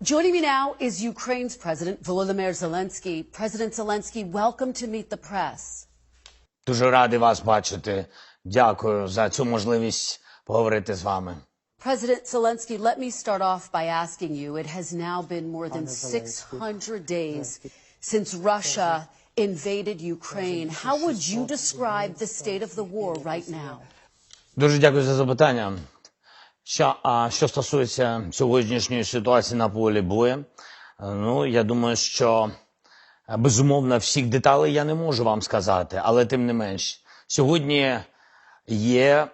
Joining me now is Ukraine's President Volodymyr Zelensky. President Zelensky, welcome to Meet the Press. Дуже радий вас бачити. Дякую за цю можливість поговорити з вами. President Zelensky, let me start off by asking you, it has now been more than 600 days since Russia invaded Ukraine. How would you describe the state of the war right now? Дуже дякую за запитання. Що стосується сьогоднішньої ситуації на полі бою, я думаю, що безумовно всіх деталей я не можу вам сказати, але тим не менш, сьогодні є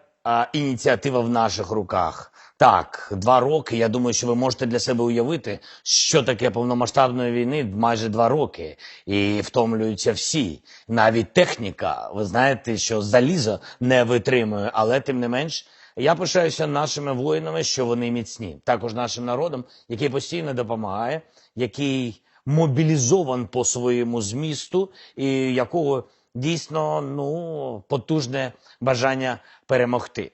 ініціатива в наших руках. Так, 2 роки, я думаю, що ви можете для себе уявити, що таке повномасштабної війни майже 2 роки. І втомлюються всі. Навіть техніка, ви знаєте, що залізо не витримує, але тим не менш, я пишаюся нашими воїнами, що вони міцні. Також нашим народом, який постійно допомагає, який мобілізован по своєму змісту і якого дійсно потужне бажання перемогти.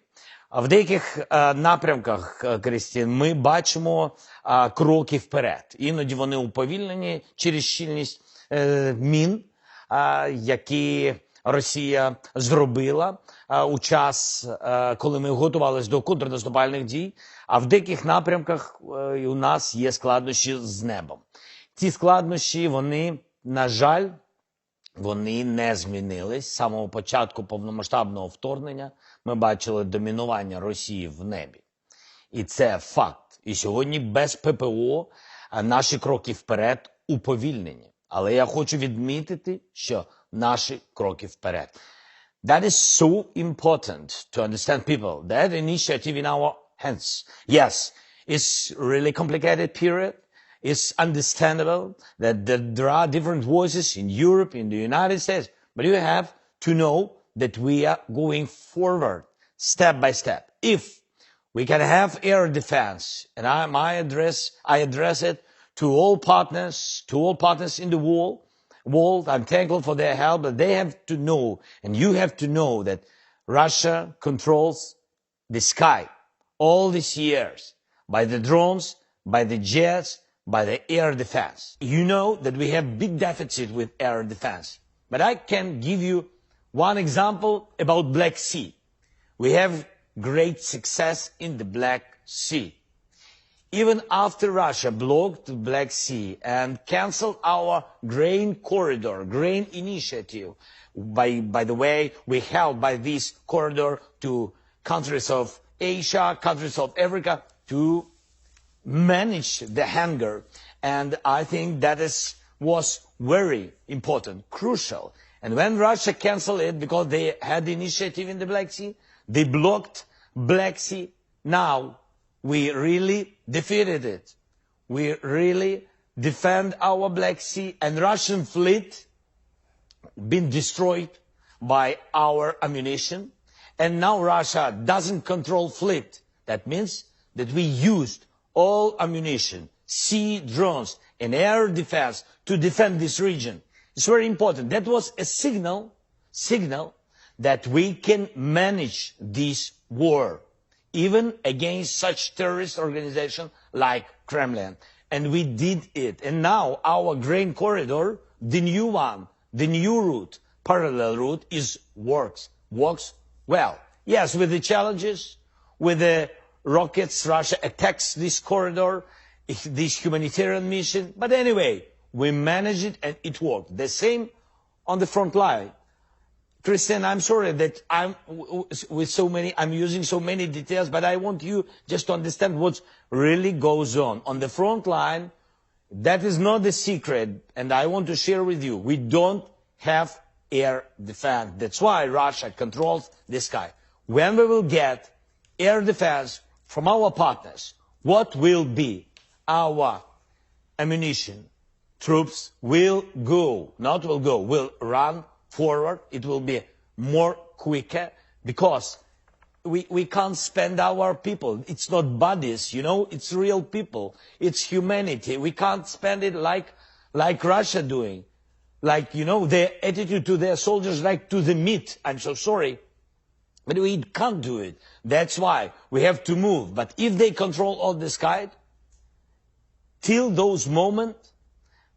В деяких напрямках, Крістін, ми бачимо кроки вперед. Іноді вони уповільнені через щільність мін, які Росія зробила у час, коли ми готувалися до контрнаступальних дій, а в деяких напрямках у нас є складнощі з небом. Ці складнощі, вони, на жаль, вони не змінились. З самого початку повномасштабного вторгнення ми бачили домінування Росії в небі. І це факт. І сьогодні без ППО наші кроки вперед уповільнені. Але я хочу відмітити, що наші кроки вперед. That is so important to understand people. That initiative in our hands. Yes, it's really complicated period. It's understandable that there are different voices in Europe, in the United States. But you have to know that we are going forward, step by step. If we can have air defense, and I address it to all partners in the world, I'm thankful for their help, but they have to know, and you have to know that Russia controls the sky all these years by the drones, by the jets, by the air defense. You know that we have big deficit with air defense. But I can give you one example about Black Sea. We have great success in the Black Sea. Even after Russia blocked the Black Sea and canceled our grain corridor, grain initiative, by the way, we helped by this corridor to countries of Asia, countries of Africa to manage the hunger. And I think that was very important, crucial. And when Russia canceled it because they had the initiative in the Black Sea, they blocked Black Sea. Now we really defeated it. We really defend our Black Sea, and Russian fleet been destroyed by our ammunition. And now Russia doesn't control fleet. That means that we used all ammunition, sea drones and air defense to defend this region. It's very important. That was a signal that we can manage this war, even against such terrorist organization like Kremlin. And we did it. And now our grain corridor, the new one, the new route, parallel route, works well. Yes, with the challenges, with the rockets, Russia attacks this corridor, this humanitarian mission. But anyway, we managed it and it worked. The same on the front line. Christian, I'm sorry that I'm using so many details, but I want you just to understand what really goes on. On the front line, that is not the secret, and I want to share with you. We don't have air defense. That's why Russia controls the sky. When we will get air defense from our partners, what will be our ammunition? Troops will run forward. It will be more quicker because we can't spend our people. It's not bodies, it's real people. It's humanity. We can't spend it like Russia doing. Like, their attitude to their soldiers like to the meat. I'm so sorry. But we can't do it. That's why we have to move. But if they control all the sky, till those moments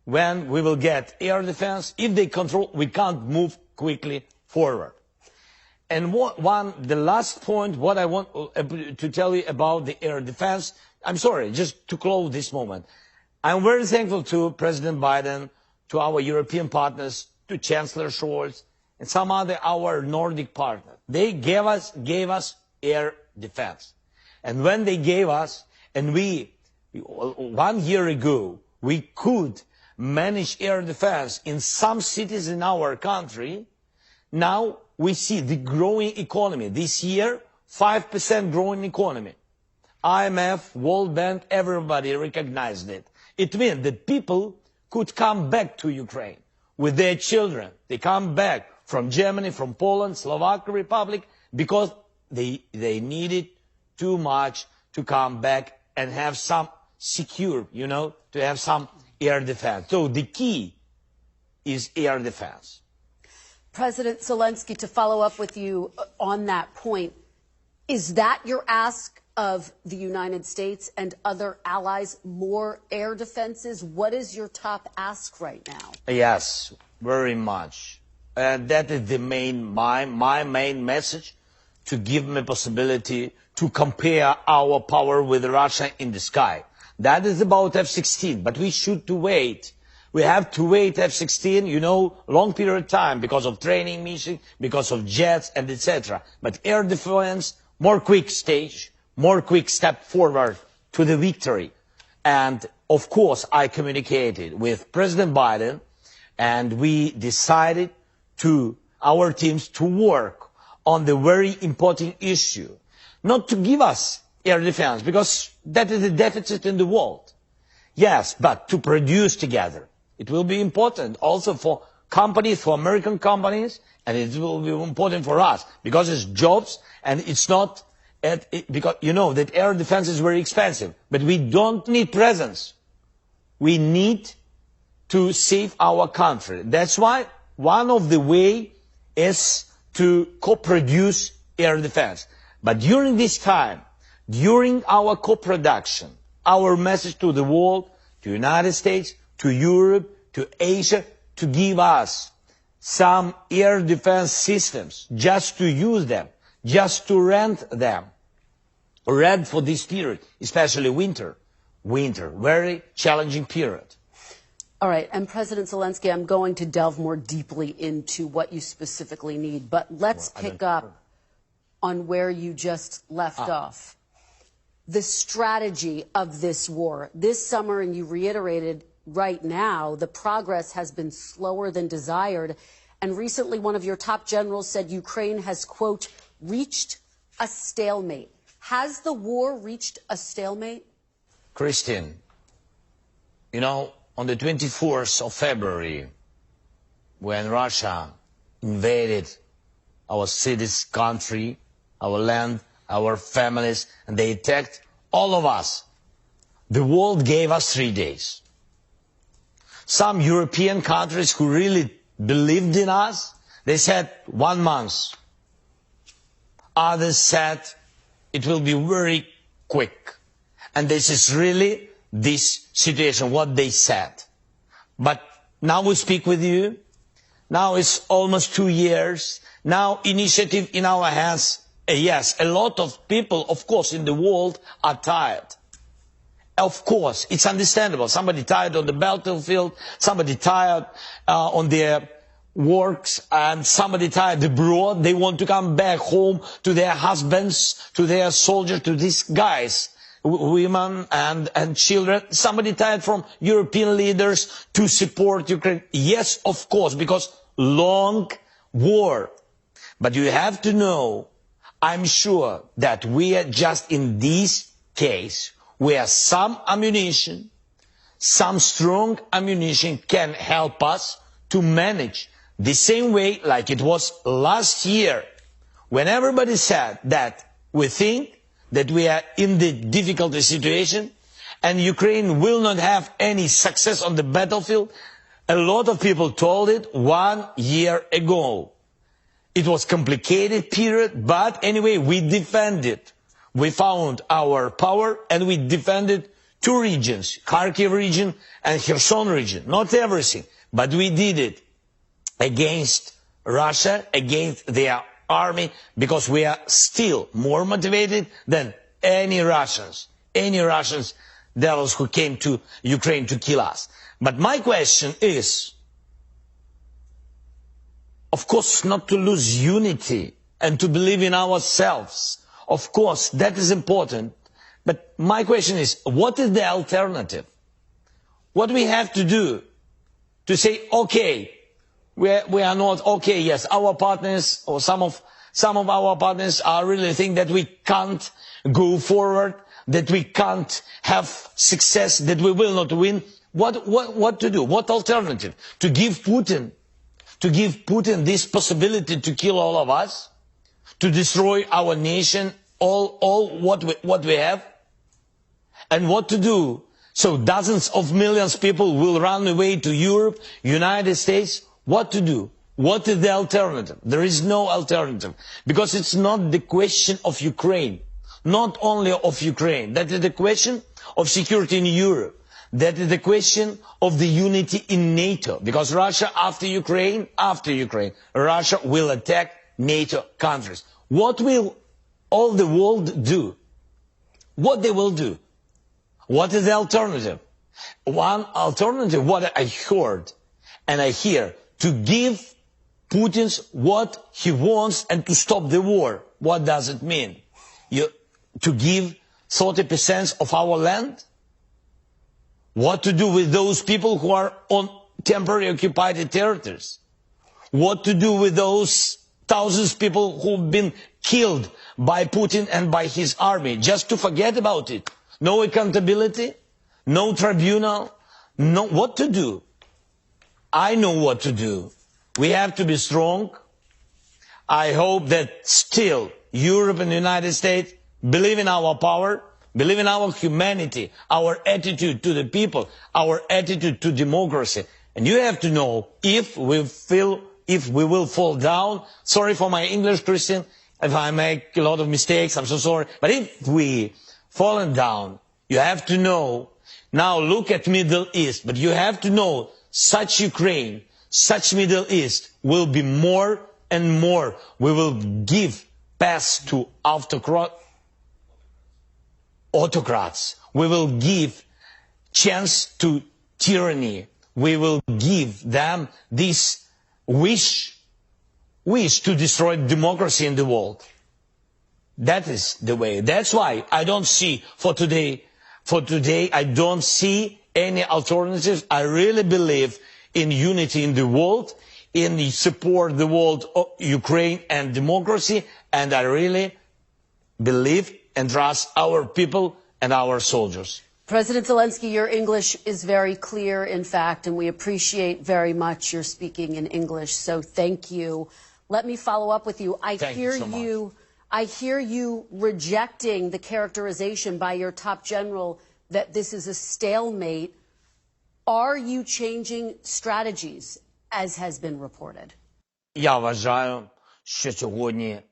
when we will get air defense. If they control, we can't move quickly forward. And the last point, what I want to tell you about the air defense, I'm sorry, just to close this moment. I'm very thankful to President Biden, to our European partners, to Chancellor Scholz, and some other our Nordic partners. They gave us air defense. And when they gave us, and 1 year ago, we could manage air defense in some cities in our country, now we see the growing economy. This year, 5% growing economy. IMF, World Bank, everybody recognized it. It means that people could come back to Ukraine with their children. They come back from Germany, from Poland, Slovak Republic, because they needed too much to come back and have some secure, to have some air defense. So the key is air defense. President Zelensky, to follow up with you on that point, is that your ask of the United States and other allies, more air defenses? What is your top ask right now? Yes, very much. That is my main message, to give me possibility to compare our power with Russia in the sky. That is about F-16, but we should wait. We have to wait F-16, long period of time because of training mission, because of jets and etc. But air defense, more quick stage, more quick step forward to the victory. And of course, I communicated with President Biden, and we decided our teams to work on the very important issue, not to give us air defense, because that is a deficit in the world. Yes, but to produce together. It will be important also for companies, for American companies, and it will be important for us, because it's jobs, and it's not, because that air defense is very expensive, but we don't need presence. We need to save our country. That's why one of the ways is to co-produce air defense. But during this time, during our co-production, our message to the world, to the United States, to Europe, to Asia, to give us some air defense systems, just to use them, just to rent them, for this period, especially winter, very challenging period. All right, and President Zelensky, I'm going to delve more deeply into what you specifically need, but let's pick up on where you just left off. The strategy of this war. This summer, and you reiterated right now, the progress has been slower than desired. And recently, one of your top generals said Ukraine has, quote, reached a stalemate. Has the war reached a stalemate? Christine, on the 24th of February, when Russia invaded our cities, country, our land, our families, and they attacked all of us, the world gave us 3 days. Some European countries who really believed in us, they said 1 month. Others said it will be very quick. And this is really this situation, what they said. But now we speak with you. Now it's almost 2 years. Now initiative in our hands. Yes, a lot of people, of course, in the world are tired. Of course, it's understandable. Somebody tired on the battlefield, somebody tired on their works, and somebody tired abroad. They want to come back home to their husbands, to their soldiers, to these guys, women and children. Somebody tired from European leaders to support Ukraine. Yes, of course, because long war. But you have to know, I'm sure that we are just in this case where some ammunition, some strong ammunition can help us to manage the same way like it was last year, when everybody said that we think that we are in the difficult situation and Ukraine will not have any success on the battlefield. A lot of people told it 1 year ago. It was a complicated period, but anyway, we defended. We found our power and we defended two regions, Kharkiv region and Kherson region. Not everything, but we did it against Russia, against their army, because we are still more motivated than any Russians devils who came to Ukraine to kill us. But my question is, of course, not to lose unity and to believe in ourselves. Of course, that is important. But my question is, what is the alternative? What we have to do to say, okay, we are not okay, yes, our partners or some of our partners are really think that we can't go forward, that we can't have success, that we will not win. What to do? What alternative? To give Putin this possibility to kill all of us? To destroy our nation, all what we have? And what to do? So dozens of millions of people will run away to Europe, United States. What to do? What is the alternative? There is no alternative. Because it's not the question of Ukraine. Not only of Ukraine. That is the question of security in Europe. That is the question of the unity in NATO. Because Russia, after Ukraine, Russia will attack NATO countries. What will all the world do? What they will do? What is the alternative? One alternative, what I heard and I hear, to give Putin what he wants and to stop the war. What does it mean? To give 30% of our land? What to do with those people who are on temporary occupied territories? What to do with those thousands of people who've been killed by Putin and by his army? Just to forget about it? No accountability? No tribunal? No, what to do? I know what to do. We have to be strong. I hope that still Europe and the United States believe in our power, believe in our humanity, our attitude to the people, our attitude to democracy. And you have to know, if we will fall down, sorry for my English, Christian, if I make a lot of mistakes, I'm so sorry. But if we fallen down, you have to know, now look at Middle East, but you have to know, such Ukraine, such Middle East will be more and more. We will give pass to autocrats. We will give chance to tyranny. We will give them this wish to destroy democracy in the world. That is the way. That's why I don't see for today, I don't see any alternatives. I really believe in unity in the world, in the support the world of Ukraine and democracy, and I really believe and trust our people and our soldiers. President Zelensky, your English is very clear, in fact, and we appreciate very much your speaking in English, so thank you. Let me follow up with you. I hear you rejecting the characterization by your top general that this is a stalemate. Are you changing strategies, as has been reported? Я вважаю, що сьогодні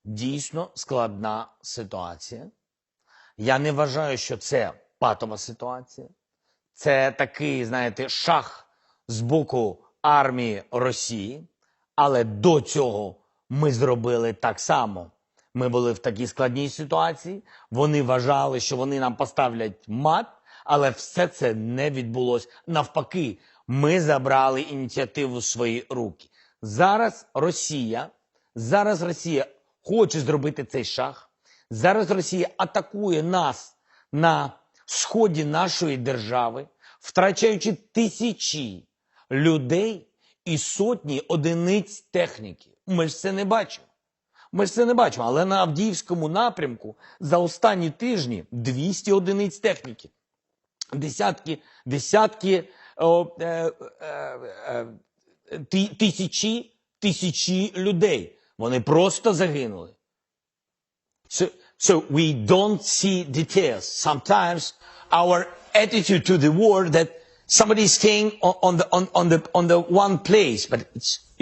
дійсно складна ситуація. Я не вважаю, що це патова ситуація. Це такий, знаєте, шах з боку армії Росії. Але до цього ми зробили так само. Ми були в такій складній ситуації. Вони вважали, що вони нам поставлять мат, але все це не відбулося. Навпаки, ми забрали ініціативу в свої руки. Зараз Росія хоче зробити цей шах. Зараз Росія атакує нас на сході нашої держави, втрачаючи тисячі людей і сотні одиниць техніки. Ми ж це не бачимо. Але на Авдіївському напрямку за останні тижні 200 одиниць техніки. Десятки тисячі людей. Вони просто загинули. So we don't see details. Sometimes our attitude to the war that somebody is staying on the one place, but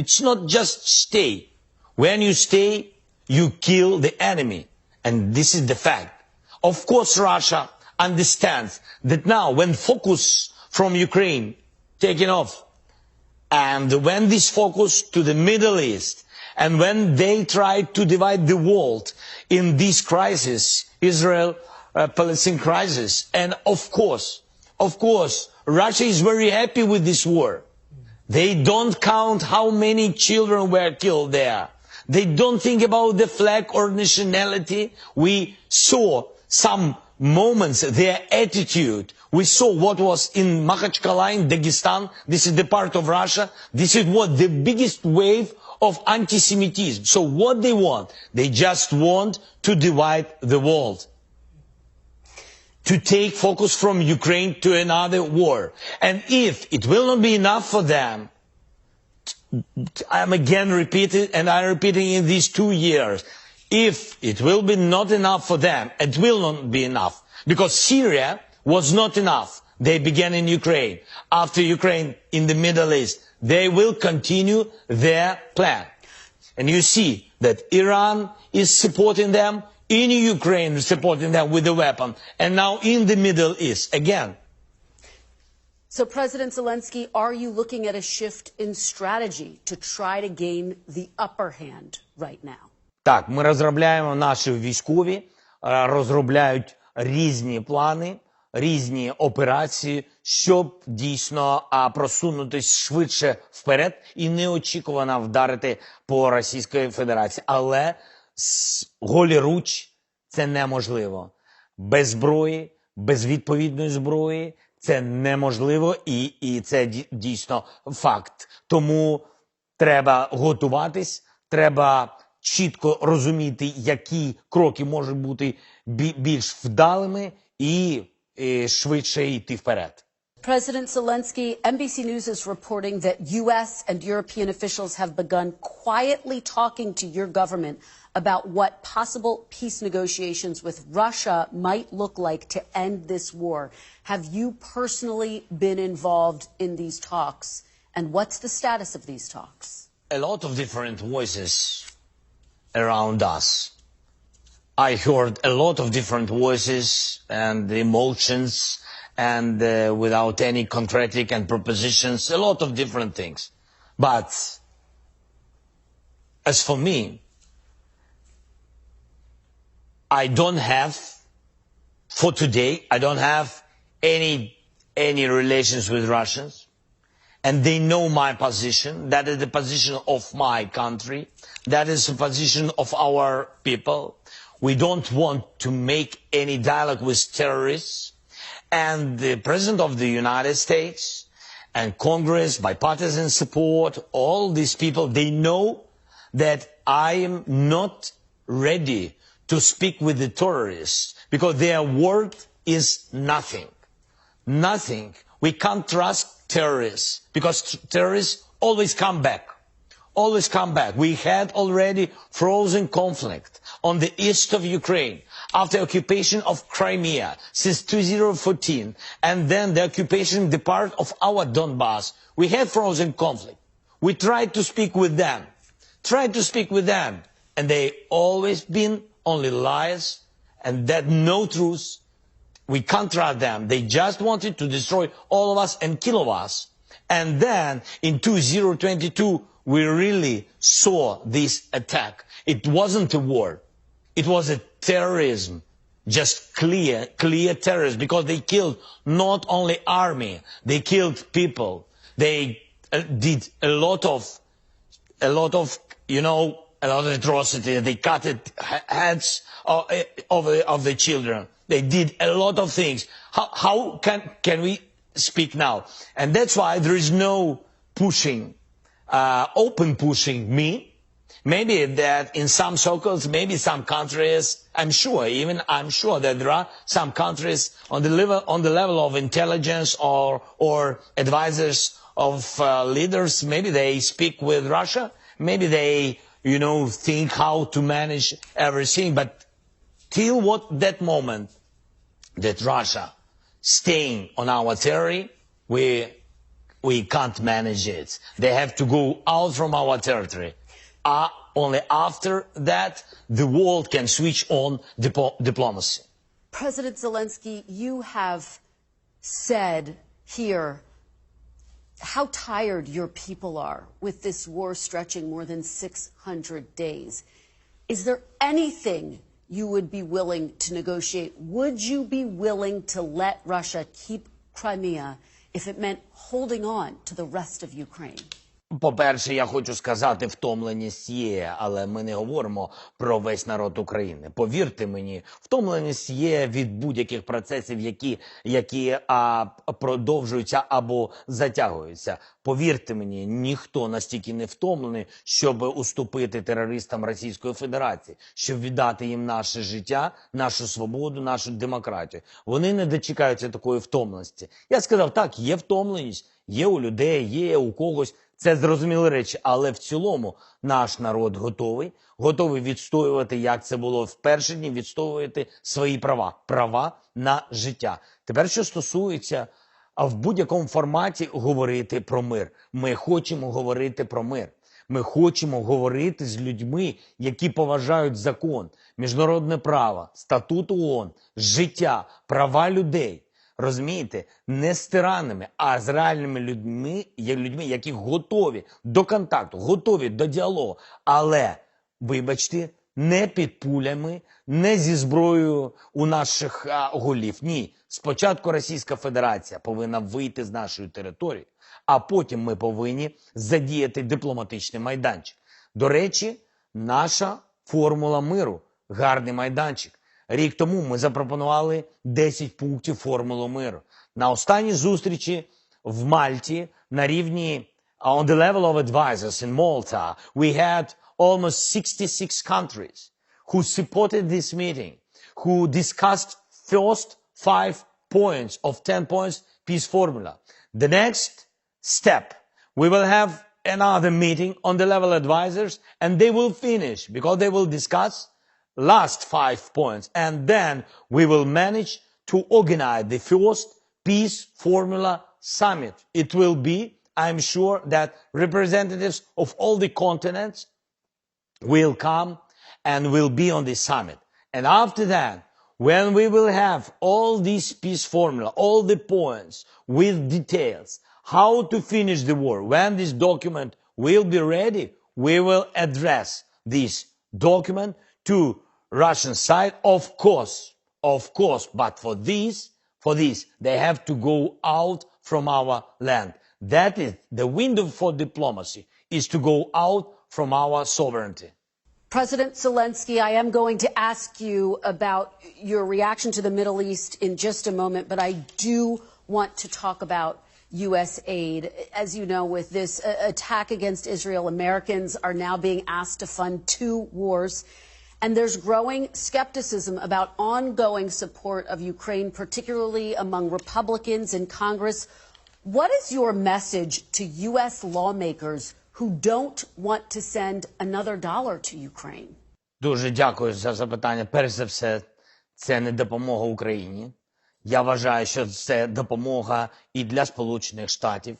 it's not just stay. When you stay, you kill the enemy, and this is the fact. Of course, Russia understands that now when focus from Ukraine taking off, and when this focus to the Middle East, and when they try to divide the world in this crisis, Israel-Palestine crisis, and of course, Russia is very happy with this war. They don't count how many children were killed there. They don't think about the flag or nationality. We saw some moments, their attitude. We saw what was in Makhachkala in Dagestan. This is the part of Russia. This is what the biggest wave of anti-Semitism. So what they want? They just want to divide the world, to take focus from Ukraine to another war. And if it will not be enough for them, I'm again repeating, and I'm repeating in these 2 years, if it will be not enough for them, it will not be enough. Because Syria was not enough. They began in Ukraine. After Ukraine, in the Middle East, they will continue their plan. And you see that Iran is supporting them, in Ukraine supporting them with the weapon, and now in the Middle East again. So, President Zelensky, are you looking at a shift in strategy to try to gain the upper hand right now? Так, ми розробляємо, наші військові розробляють різні плани, різні операції, щоб дійсно просунутись швидше вперед і неочікувано вдарити по Російській Федерації. Але голіруч це неможливо. Без зброї, без відповідної зброї це неможливо і це дійсно факт. Тому треба готуватись, треба чітко розуміти, які кроки можуть бути більш вдалими і швидше йти вперед. President Zelensky, NBC News is reporting that U.S. and European officials have begun quietly talking to your government about what possible peace negotiations with Russia might look like to end this war. Have you personally been involved in these talks? And what's the status of these talks? A lot of different voices around us. I heard a lot of different voices and emotions and without any concretic and propositions, a lot of different things. But as for me, I don't have, for today, I don't have any relations with Russians. And they know my position. That is the position of my country. That is the position of our people. We don't want to make any dialogue with terrorists. And the President of the United States and Congress, bipartisan support, all these people, they know that I am not ready to speak with the terrorists because their word is nothing. Nothing. We can't trust terrorists because terrorists always come back. Always come back. We had already frozen conflict on the east of Ukraine after occupation of Crimea since 2014 and then the occupation of the part of our Donbass. We had frozen conflict. We tried to speak with them. And they always been only lies and that no truth. We can't trust them. They just wanted to destroy all of us and kill us. And then in 2022, we really saw this attack. It wasn't a war. It was a terrorism. Just clear terrorism because they killed not only army, they killed people. They did a lot of atrocity. They cut heads of the children. They did a lot of things. How can we speak now? And that's why there is no pushing, open pushing me. Maybe that in some circles, maybe some countries, I'm sure that there are some countries on the level of intelligence or advisors of leaders, maybe they speak with Russia, maybe they, think how to manage everything, but till that moment that Russia staying on our territory, we can't manage it. They have to go out from our territory. Only after that, the world can switch on diplomacy. President Zelensky, you have said here how tired your people are with this war stretching more than 600 days. Is there anything you would be willing to negotiate? Would you be willing to let Russia keep Crimea if it meant holding on to the rest of Ukraine? По-перше, я хочу сказати, втомленість є, але ми не говоримо про весь народ України. Повірте мені, втомленість є від будь-яких процесів, які продовжуються або затягуються. Повірте мені, ніхто настільки не втомлений, щоб уступити терористам Російської Федерації, щоб віддати їм наше життя, нашу свободу, нашу демократію. Вони не дочекаються такої втомленості. Я сказав, так, є втомленість, є у людей, є у когось. Це зрозумілі речі, але в цілому наш народ готовий відстоювати, як це було в перші дні, відстоювати свої права на життя. Тепер, що стосується в будь-якому форматі говорити про мир. Ми хочемо говорити про мир. Ми хочемо говорити з людьми, які поважають закон, міжнародне право, статут ООН, життя, права людей. Розумієте, не з тиранами, а з реальними людьми, які готові до контакту, готові до діалогу. Але, вибачте, не під пулями, не зі зброєю у наших голів. Ні, спочатку Російська Федерація повинна вийти з нашої території, а потім ми повинні задіяти дипломатичний майданчик. До речі, наша формула миру – гарний майданчик. Рік тому ми запропонували 10 пунктів формули миру. На останній зустрічі в Мальті на рівні on the level of advisors in Malta, we had almost 66 countries who supported this meeting, who discussed first 5 points of 10 points peace formula. The next step, we will have another meeting on the level advisors and they will finish because they will discuss last 5 points, and then we will manage to organize the first peace formula summit. It will be, I'm sure, that representatives of all the continents will come and will be on the summit. And after that, when we will have all these peace formula, all the points with details, how to finish the war, when this document will be ready, we will address this document to Russian side, of course, but for this, they have to go out from our land. That is, the window for diplomacy is to go out from our sovereignty. President Zelensky, I am going to ask you about your reaction to the Middle East in just a moment, but I do want to talk about U.S. aid. As you know, with this attack against Israel, Americans are now being asked to fund 2 wars. And there's growing skepticism about ongoing support of Ukraine, particularly among Republicans in Congress. What is your message to U.S. lawmakers who don't want to send another dollar to Ukraine? Дуже дякую за запитання. Перш за все, це не допомога Україні. Я вважаю, що це допомога і для Сполучених Штатів,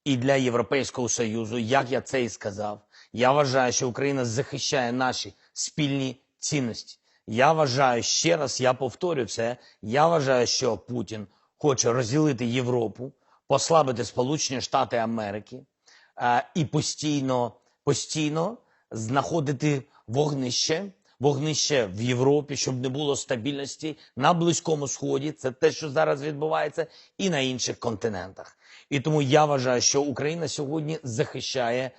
і для Європейського Союзу, як я це і сказав. Я вважаю, що Україна захищає наші спільні цінності. Я вважаю, ще раз я повторю це, я вважаю, що Путін хоче розділити Європу, послабити Сполучені Штати Америки і постійно знаходити вогнище в Європі, щоб не було стабільності на Близькому Сході, це те, що зараз відбувається, і на інших континентах. І тому я вважаю, що Україна сьогодні захищає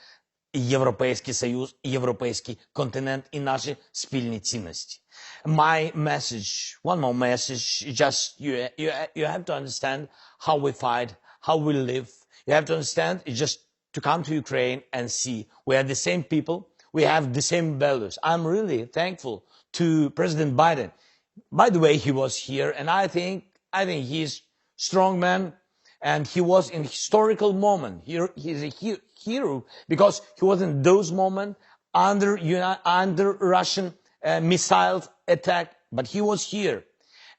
Європейський Союз, Європейський континент і наші спільні цінності. My message, one more message, just you have to understand how we fight, how we live. You have to understand, it's just to come to Ukraine and see we are the same people, we have the same values. I'm really thankful to President Biden. By the way, he was here, and I think he's strong man, and he was in historical moment. He's a hero because he was in those moments under Russian missile attack, but he was here.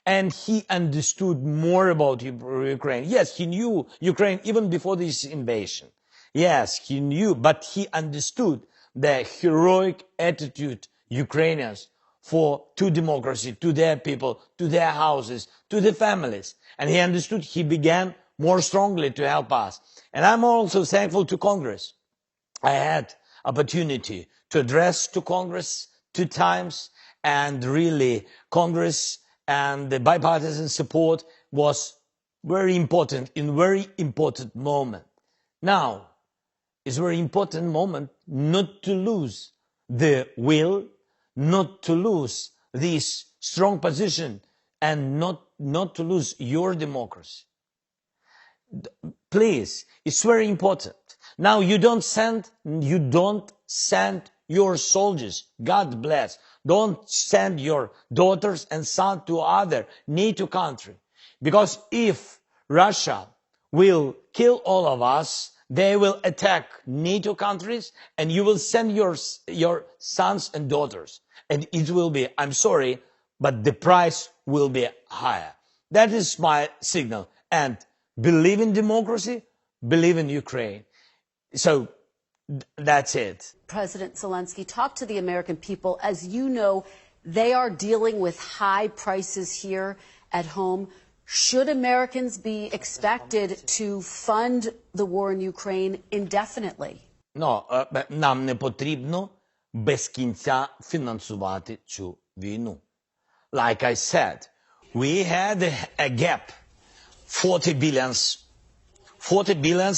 And he understood more about Ukraine. Yes, he knew Ukraine even before this invasion. Yes, he knew, but he understood the heroic attitude Ukrainians to democracy, to their people, to their houses, to the families. And he understood, he began more strongly to help us. And I'm also thankful to Congress. I had opportunity to address to Congress 2 times, and really Congress and the bipartisan support was very important in very important moment. Now, it's a very important moment not to lose the will, not to lose this strong position, and not to lose your democracy. Please, it's very important. Now you don't send your soldiers, God bless. Don't send your daughters and sons to other NATO country. Because if Russia will kill all of us, they will attack NATO countries, and you will send your sons and daughters. And it will be, I'm sorry, but the price will be higher. That is my signal. And believe in democracy, believe in Ukraine. So that's it. President Zelensky, talk to the American people. As you know, they are dealing with high prices here at home. Should Americans be expected to fund the war in Ukraine indefinitely? No, нам не потрібно без кінця фінансувати цю війну. Like I said, we had a gap, 40 billions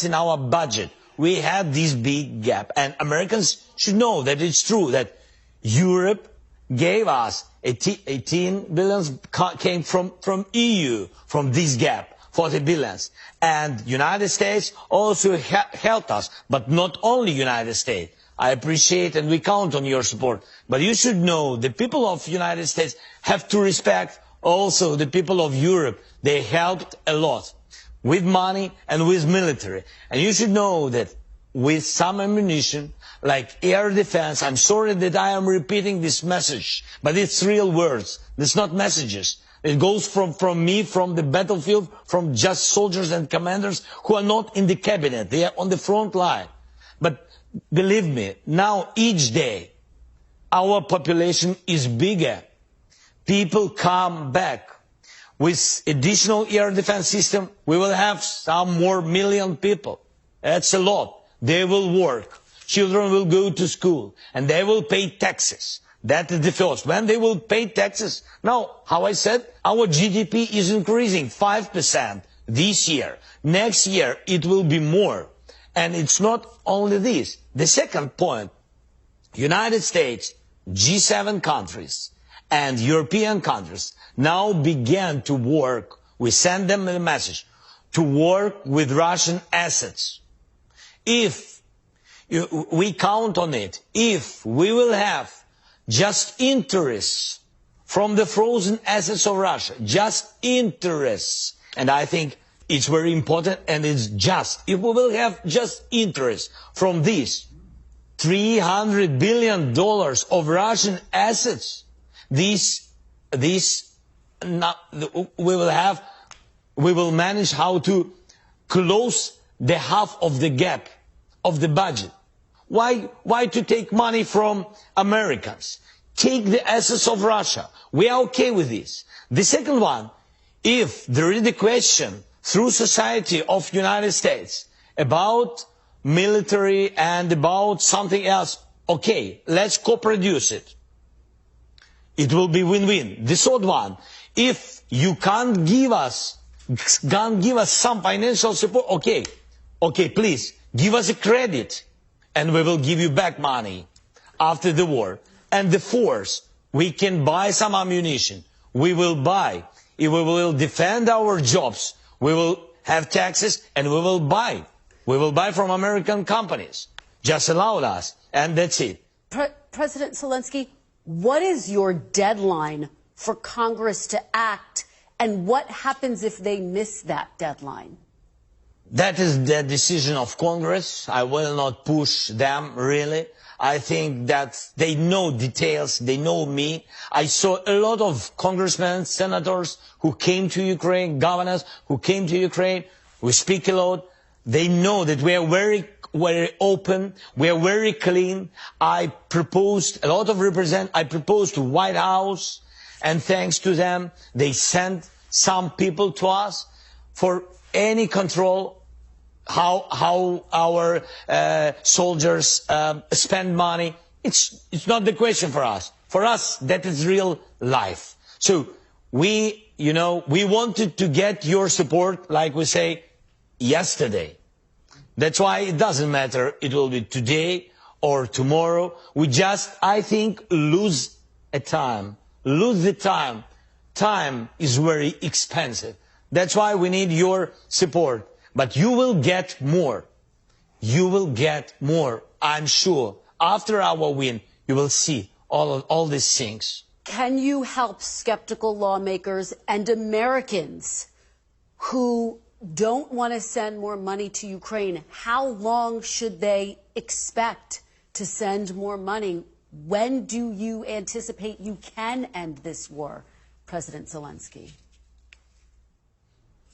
in our budget. We had this big gap, and Americans should know that it's true that Europe gave us 18 billions came from EU, from this gap, 40 billions. And United States also helped us, but not only United States. I appreciate and we count on your support. But you should know the people of United States have to respect also the people of Europe. They helped a lot with money and with military. And you should know that with some ammunition, like air defense, I'm sorry that I am repeating this message, but it's real words. It's not messages. It goes from me, from the battlefield, from just soldiers and commanders who are not in the cabinet. They are on the front line. But believe me, now each day, our population is bigger. People come back. With additional air defense system, we will have some more million people. That's a lot. They will work. Children will go to school and they will pay taxes. That is the first. When they will pay taxes, now, how I said, our GDP is increasing 5% this year. Next year, it will be more. And it's not only this. The second point, United States, G7 countries, and European countries now began to work, we send them a message, to work with Russian assets. If we count on it, if we will have just interests from the frozen assets of Russia, just interests, and I think it's very important and it's just, if we will have just interest from these $300 billion of Russian assets, we will manage how to close the half of the gap of the budget. Why to take money from Americans? Take the assets of Russia. We are okay with this. The second one, if there is a question through society of United States about military and about something else, okay, let's co-produce it. It will be win-win. The third one, if you can't give us some financial support, okay, please, give us a credit and we will give you back money after the war. And the fourth, we can buy some ammunition. We will buy. If we will defend our jobs, we will have taxes and we will buy. We will buy from American companies. Just allow us. And that's it. President Zelensky, what is your deadline for Congress to act, and what happens if they miss that deadline? That is the decision of Congress. I will not push them, really. I think that they know details, they know me. I saw a lot of congressmen, senators who came to Ukraine, governors who came to Ukraine. We speak a lot. They know that we are very very open. We are very clean. I proposed to White House, and thanks to them, they sent some people to us for any control how our soldiers spend money. It's not the question for us. For us, that is real life. So we wanted to get your support, like we say, yesterday. That's why it doesn't matter. It will be today or tomorrow. We just, I think, lose the time. Time is very expensive. That's why we need your support. But you will get more. You will get more, I'm sure. After our win, you will see all these things. Can you help skeptical lawmakers and Americans who don't want to send more money to Ukraine? How long should they expect to send more money? When do you anticipate you can end this war, President Zelensky?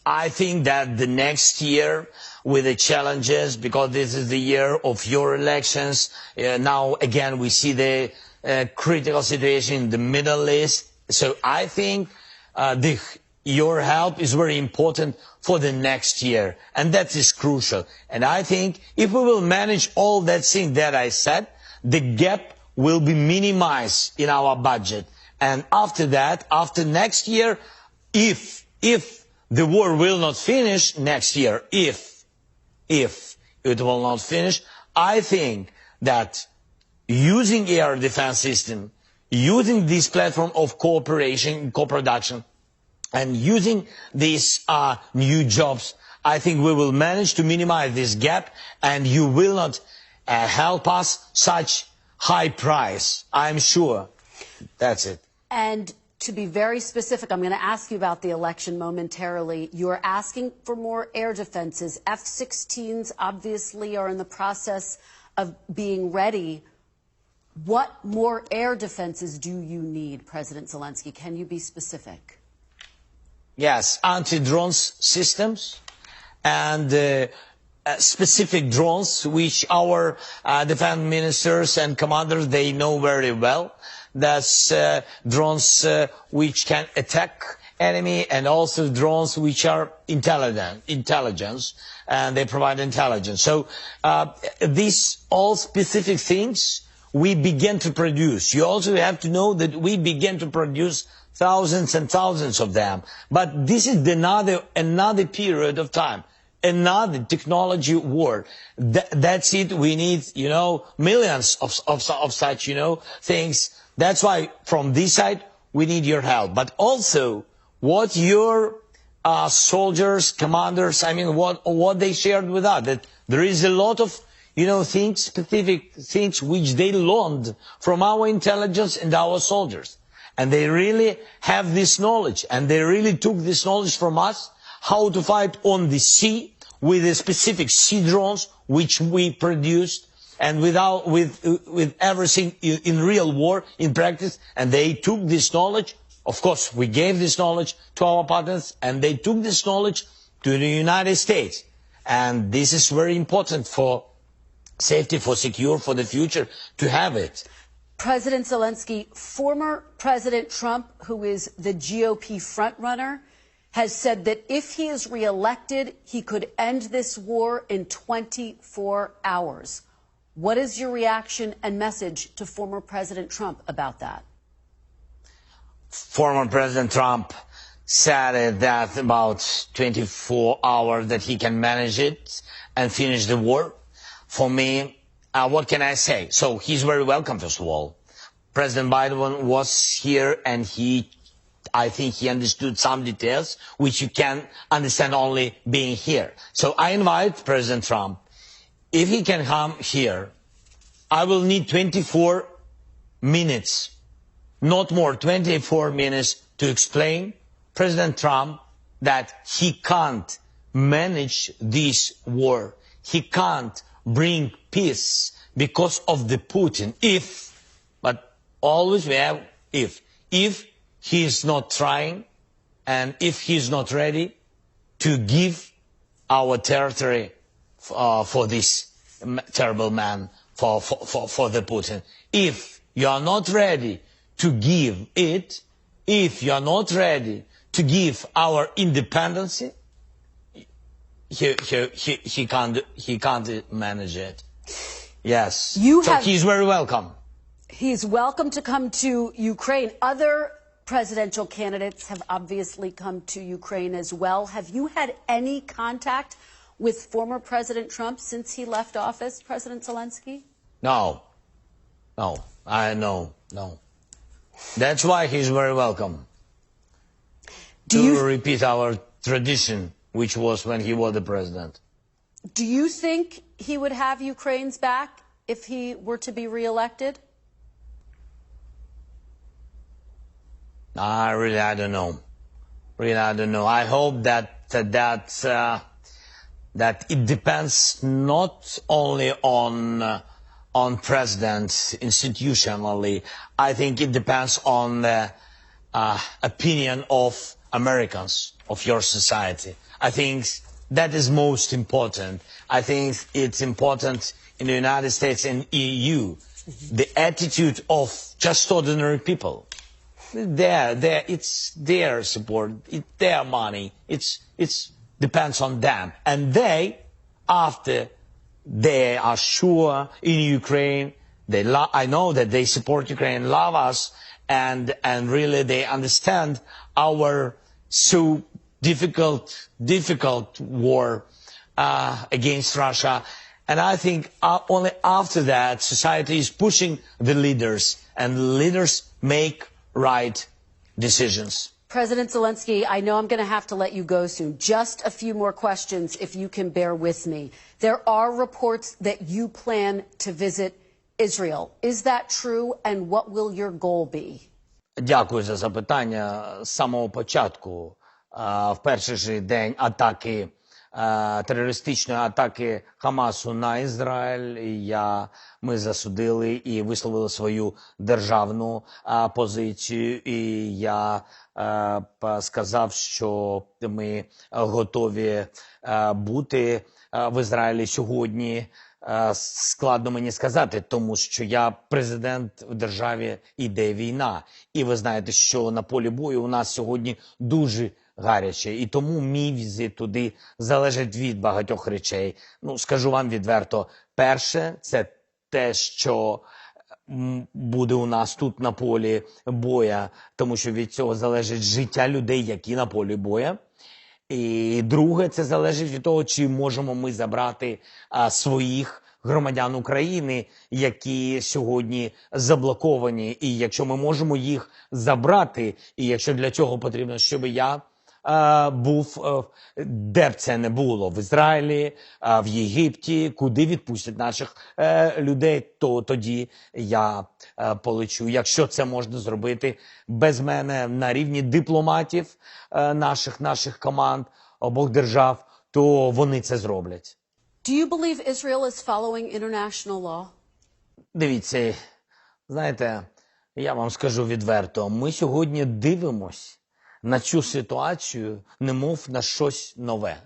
I think that the next year, with the challenges, because this is the year of your elections, now again we see the critical situation in the Middle East. So I think your help is very important for the next year, and that is crucial. And I think if we will manage all that thing that I said, the gap will be minimized in our budget. And after that, after next year, if the war will not finish next year, if it will not finish, I think that using air defense system, using this platform of cooperation, co-production, and using these new jobs, I think we will manage to minimize this gap, and you will not help us such high price. I'm sure. That's it. And to be very specific, I'm going to ask you about the election momentarily. You are asking for more air defenses. F-16s obviously are in the process of being ready. What more air defenses do you need, President Zelensky? Can you be specific? Yes, anti-drone systems and specific drones, which our defense ministers and commanders, they know very well. That's drones which can attack enemy, and also drones which are intelligence, and they provide intelligence. So these all specific things we begin to produce. You also have to know that we begin to produce thousands and thousands of them. But this is another period of time, another technology war. That's it. We need, millions of such, things. That's why from this side, we need your help. But also, what your soldiers, commanders, what they shared with us, that there is a lot of, things, specific things which they learned from our intelligence and our soldiers. And they really have this knowledge, and they really took this knowledge from us, how to fight on the sea with the specific sea drones which we produced, and with everything in real war, in practice. And they took this knowledge. Of course, we gave this knowledge to our partners, and they took this knowledge to the United States. And this is very important for safety, for secure, for the future, to have it. President Zelensky, former President Trump, who is the GOP frontrunner, has said that if he is reelected, he could end this war in 24 hours. What is your reaction and message to former President Trump about that? Former President Trump said that about 24 hours that he can manage it and finish the war. For me, what can I say? So he's very welcome, first of all. President Biden was here, and I think he understood some details which you can understand only being here. So I invite President Trump, if he can come here, I will need 24 minutes, not more, 24 minutes to explain President Trump that he can't manage this war. He can't bring peace because of the Putin. But always we have if he is not trying, and if he is not ready to give our territory for this terrible man for the Putin. If you are not ready to give it, if you are not ready to give our independence, he can't manage it. Yes. He's very welcome. He's welcome to come to Ukraine. Other presidential candidates have obviously come to Ukraine as well. Have you had any contact with former President Trump since he left office, President Zelensky? No. That's why he's very welcome. To repeat our tradition, which was when he was the president. Do you think he would have Ukraine's back if he were to be reelected? I don't know. I don't know. I hope that it depends not only on presidents institutionally. I think it depends on the opinion of Americans, of your society. I think that is most important. I think it's important in the United States and EU, the attitude of just ordinary people. It's their support, it's their money, it's depends on them. And they, after they are sure in Ukraine, I know that they support Ukraine, love us, and really they understand our so difficult war against Russia. And I think only after that, society is pushing the leaders, and leaders make right decisions. President Zelensky, I know I'm going to have to let you go soon. Just a few more questions, if you can bear with me. There are reports that you plan to visit Israel. Is that true, and what will your goal be? Дякую за запитання. З самого початку, в перший же день атаки, терористичної атаки Хамасу на Ізраїль, ми засудили і висловили свою державну позицію. І я сказав, що ми готові бути в Ізраїлі сьогодні. Складно мені сказати, тому що я президент в державі, іде війна. І ви знаєте, що на полі бою у нас сьогодні дуже гаряче. І тому мій візит туди залежить від багатьох речей. Скажу вам відверто, перше, це те, що буде у нас тут на полі боя, тому що від цього залежить життя людей, які на полі боя. І друге, це залежить від того, чи можемо ми забрати своїх громадян України, які сьогодні заблоковані. І якщо ми можемо їх забрати, і якщо для цього потрібно, щоб я був, де б це не було, в Ізраїлі, в Єгипті, куди відпустять наших людей, то тоді я полечу. Якщо це можна зробити без мене на рівні дипломатів наших команд обох держав, то вони це зроблять. Do you believe Israel is following international law? Дивіться, знаєте, я вам скажу відверто, ми сьогодні дивимось на цю ситуацію, немов на щось нове.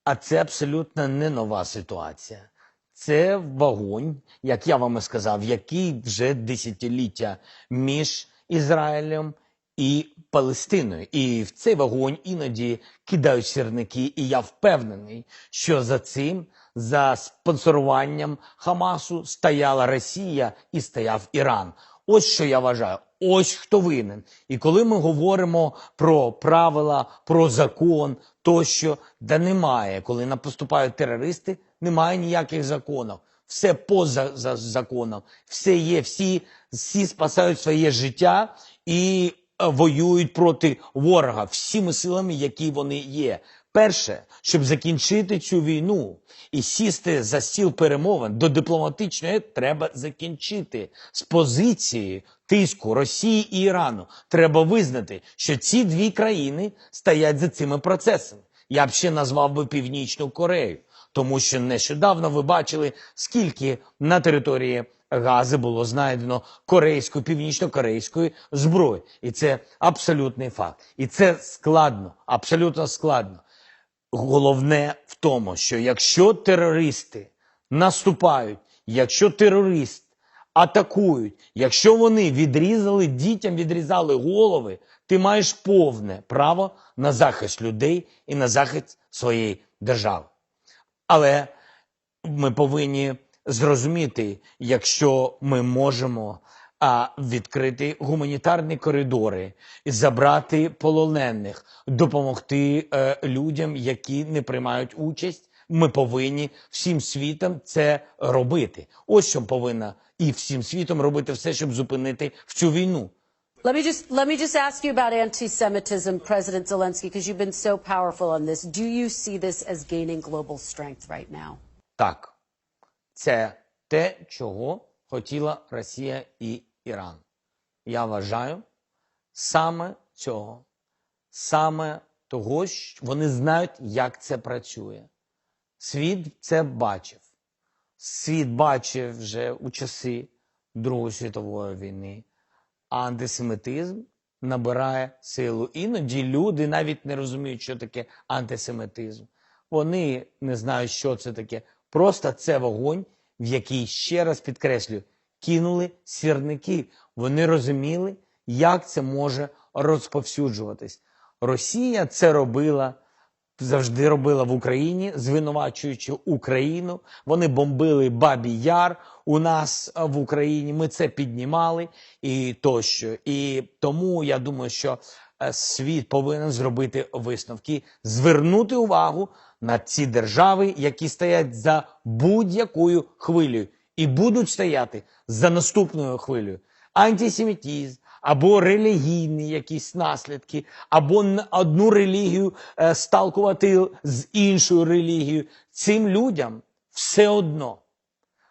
А це абсолютно не нова ситуація. Це вогонь, як я вам і сказав, який вже десятиліття між Ізраїлем і Палестиною. І в цей вогонь іноді кидають сірники. І я впевнений, що за цим, за спонсоруванням Хамасу стояла Росія і стояв Іран. Ось що я вважаю. Ось хто винен. І коли ми говоримо про правила, про закон, тощо, да немає. Коли наступають терористи, немає ніяких законів. Все поза законом. Все є, всі спасають своє життя і воюють проти ворога всіми силами, які вони є. Перше, щоб закінчити цю війну і сісти за стіл перемовин до дипломатичної, треба закінчити з позиції тиску Росії і Ірану. Треба визнати, що ці дві країни стоять за цими процесами. Я б ще назвав би Північну Корею, тому що нещодавно ви бачили, скільки на території Гази було знайдено північно-корейської зброї. І це абсолютний факт. І це складно, абсолютно складно. Головне в тому, що якщо терористи наступають, якщо терорист атакують, якщо вони відрізали голови, ти маєш повне право на захист людей і на захист своєї держави. Але ми повинні зрозуміти, якщо ми можемо відкрити гуманітарні коридори, забрати полонених, допомогти людям, які не приймають участь, ми повинні всім світом це робити. Ось що повинна і всім світом робити все, щоб зупинити цю війну. Let me just ask you about anti-Semitism, President Zelensky, because you've been so powerful on this. Do you see this as gaining global strength right now? Так. Це те, чого хотіла Росія і Іран. Я вважаю, саме цього, саме того, що вони знають, як це працює. Світ це бачив. Світ бачив вже у часи Другої світової війни. А антисемітизм набирає силу. Іноді люди навіть не розуміють, що таке антисемітизм. Вони не знають, що це таке. Просто це вогонь, в який, ще раз підкреслюю, кинули сірники. Вони розуміли, як це може розповсюджуватись. Росія це робила, завжди робила в Україні, звинувачуючи Україну. Вони бомбили Бабій Яр у нас в Україні. Ми це піднімали і тощо. І тому я думаю, що світ повинен зробити висновки, звернути увагу на ці держави, які стоять за будь-якою хвилею і будуть стояти за наступною хвилею. Антисемітизм, або релігійні якісь наслідки, або одну релігію сталкувати з іншою релігією. Цим людям все одно.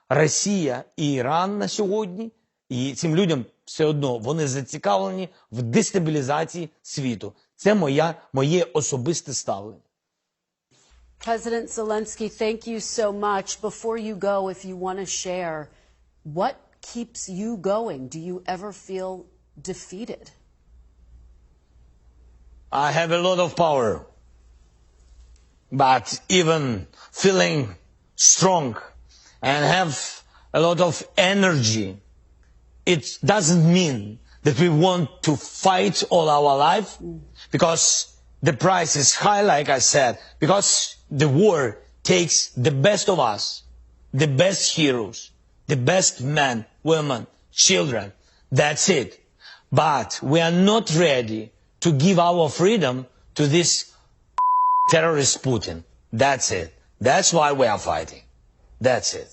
Росія і Іран на сьогодні, і цим людям все одно, вони зацікавлені в дестабілізації світу. Це моє особисте ставлення. President Zelensky, thank you so much. Before you go, if you want to share, what keeps you going? Do you ever feel defeated? I have a lot of power, but even feeling strong and have a lot of energy, it doesn't mean that we want to fight all our life, because the price is high, like I said, because the war takes the best of us, the best heroes, the best men, women, children. That's it. But we are not ready to give our freedom to this terrorist Putin. That's it. That's why we are fighting. That's it.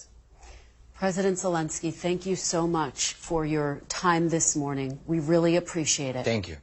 President Zelensky, thank you so much for your time this morning. We really appreciate it. Thank you.